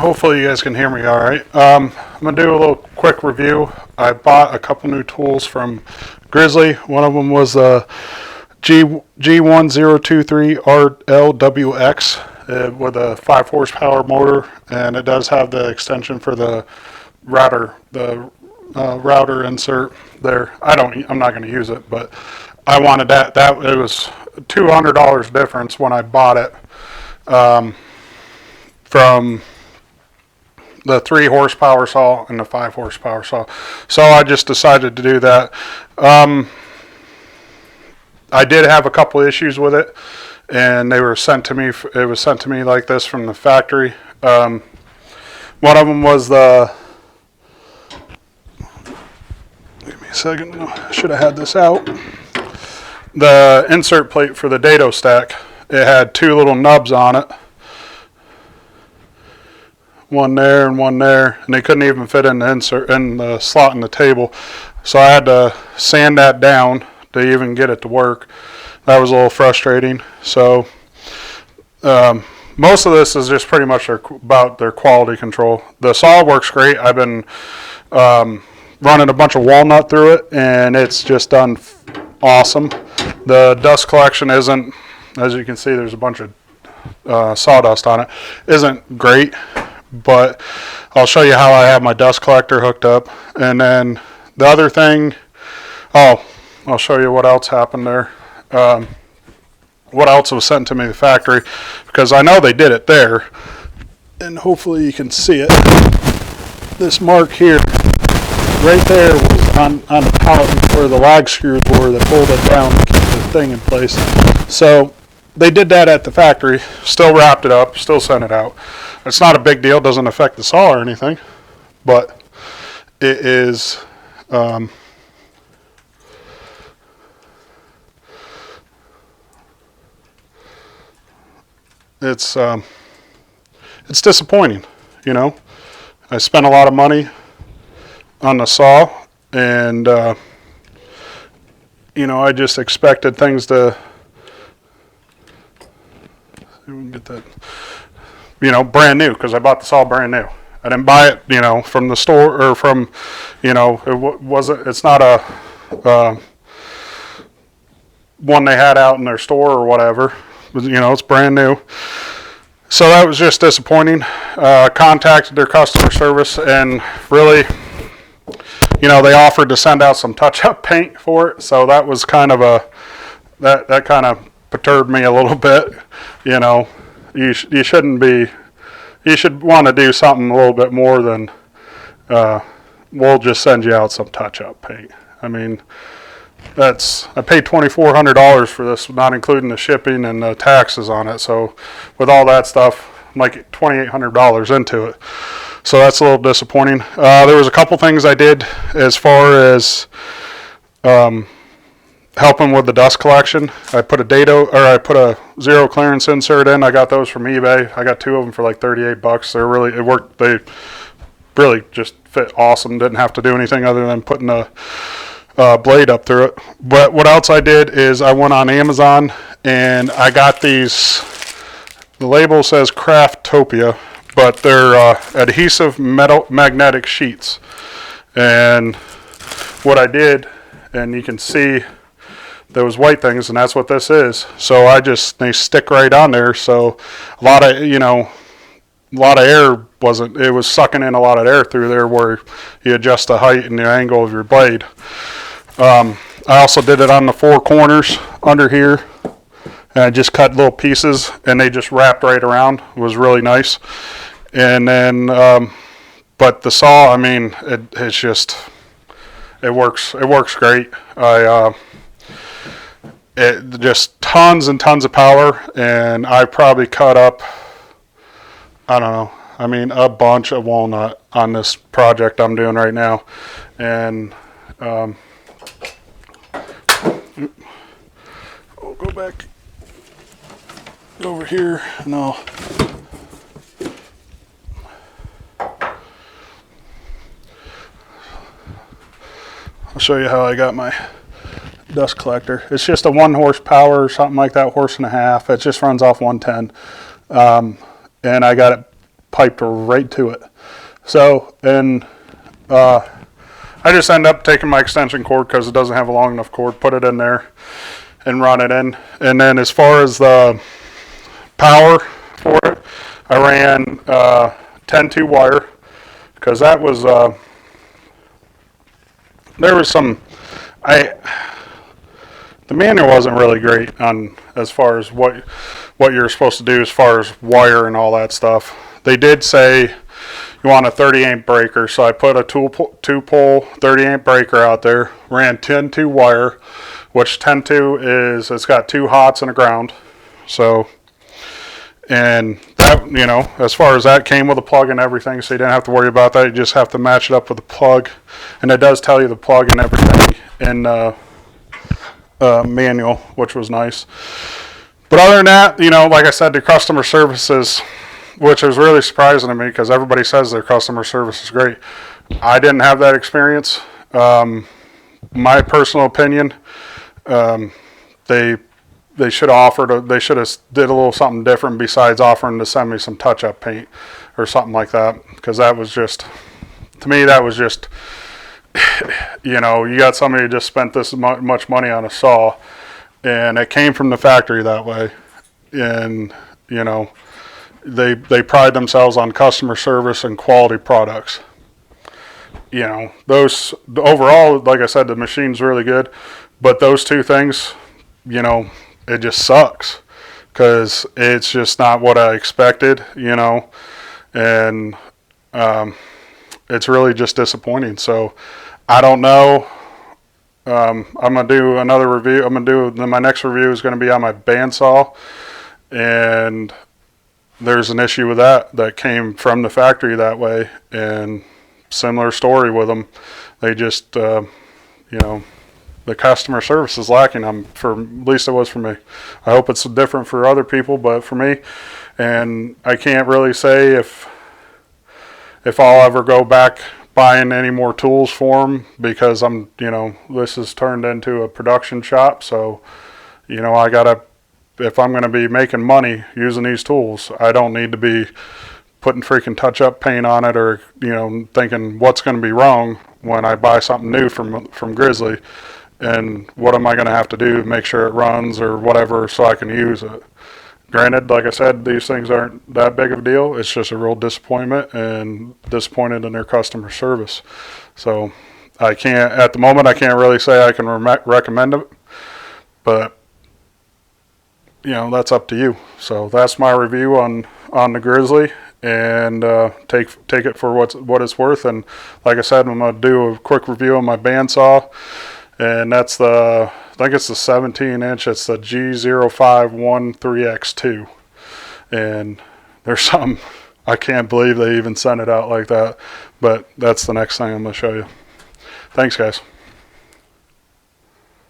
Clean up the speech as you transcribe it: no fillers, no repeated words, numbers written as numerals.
Hopefully you guys can hear me all right. I'm going to do a little quick review. I bought a couple new tools from Grizzly. One of them was the G1023RLWX with a 5 horsepower motor, and it does have the extension for the router, router insert there. I'm not going to use it, but I wanted that. It was $200 difference when I bought it from the 3 horsepower saw and the 5 horsepower saw. So I just decided to do that. I did have a couple issues with it, and they were sent to me. It was sent to me like this from the factory. One of them was the. Give me a second. I should have had this out. The insert plate for the dado stack. It had 2 little nubs on it. One there and one there, and they couldn't even fit in the slot in the table. So I had to sand that down to even get it to work. That was a little frustrating. So most of this is just pretty much about their quality control. The saw works great. I've been running a bunch of walnut through it, and it's just done awesome. The dust collection isn't, as you can see, there's a bunch of sawdust on it, isn't great, but I'll show you how I have my dust collector hooked up. And then the other thing, I'll show you what else happened there. What else was sent to me the factory, because I know they did it there, and hopefully you can see it. This mark here, right there, was on the pallet where the lag screws were that pulled it down to keep the thing in place. So they did that at the factory, still wrapped it up, still sent it out. It's not a big deal, doesn't affect the saw or anything, but it is it's disappointing, you know. I spent a lot of money on the saw, and you know, I just expected things to, see if we can get that, you know, brand new, because I bought the saw brand new. I didn't buy it, you know, from the store, or from, you know, it's not a one they had out in their store or whatever. You know, it's brand new. So that was just disappointing. Contacted their customer service, and really, you know, they offered to send out some touch-up paint for it. So that was kind of that kind of perturbed me a little bit. You know, you should want to do something a little bit more than we'll just send you out some touch-up paint. I mean, I paid $2,400 for this, not including the shipping and the taxes on it. So with all that stuff, I'm like $2,800 into it. So that's a little disappointing. There was a couple things I did as far as helping with the dust collection. I put a zero clearance insert in. I got those from eBay. I got 2 of them for like $38. It worked. They really just fit awesome. Didn't have to do anything other than putting a blade up through it. But what else I did is I went on Amazon, and I got these. The label says Craftopia, but they're adhesive metal magnetic sheets. And what I did, and you can see those white things, and that's what this is. So they stick right on there. So a lot of air it was sucking in a lot of air through there where you adjust the height and the angle of your blade. I also did it on the 4 corners under here, and I just cut little pieces, and they just wrapped right around. It was really nice. And then, but the saw, I mean, it works great. It just tons and tons of power, and I probably cut up, I don't know, I mean, a bunch of walnut on this project I'm doing right now. And I'll go back over here, and I'll show you how I got my dust collector. It's just a 1 horsepower or something like that, 1.5 horse. It just runs off 110. And I got it piped right to it. So, and I just end up taking my extension cord because it doesn't have a long enough cord, put it in there and run it in. And then as far as the power for it, I ran 10-2 wire because that was, there was some, the manual wasn't really great on as far as what you're supposed to do as far as wire and all that stuff. They did say you want a 30 amp breaker, so I put a 2-pole 30 amp breaker out there, ran 10-2 wire, which 10-2 is, it's got 2 hots and a ground. So, and that, you know, as far as that, came with a plug and everything, so you didn't have to worry about that. You just have to match it up with the plug, and it does tell you the plug and everything in manual, which was nice. But other than that, you know, like I said, the customer services, which is really surprising to me because everybody says their customer service is great. I didn't have that experience. My personal opinion, they should have offered, they should have did a little something different besides offering to send me some touch-up paint or something like that, because that was just, to me, that was just, you know, you got somebody who just spent this much money on a saw, and it came from the factory that way, and, you know, they pride themselves on customer service and quality products. You know, those, overall, like I said, the machine's really good, but those two things, you know, it just sucks because it's just not what I expected, you know, and it's really just disappointing. So I don't know. I'm going to do another review. My next review is going to be on my bandsaw, and there's an issue with that came from the factory that way, and similar story with them. They just, you know, the customer service is lacking. At least it was for me. I hope it's different for other people, but for me, and I can't really say if I'll ever go back buying any more tools for them, because I'm, you know, this has turned into a production shop. So, you know, I gotta, if I'm going to be making money using these tools, I don't need to be putting freaking touch-up paint on it, or, you know, thinking what's going to be wrong when I buy something new from Grizzly, and what am I going to have to do to make sure it runs or whatever so I can use it. Granted, like I said, these things aren't that big of a deal. It's just a real disappointment, and disappointed in their customer service. So I can't, at the moment, I can't really say I can recommend it, but, you know, that's up to you. So that's my review on the Grizzly, and take it for what it's worth. And like I said, I'm going to do a quick review on my bandsaw, and that's I think it's the 17-inch. It's the G1023RLWX. And there's something, I can't believe they even sent it out like that, but that's the next thing I'm going to show you. Thanks, guys.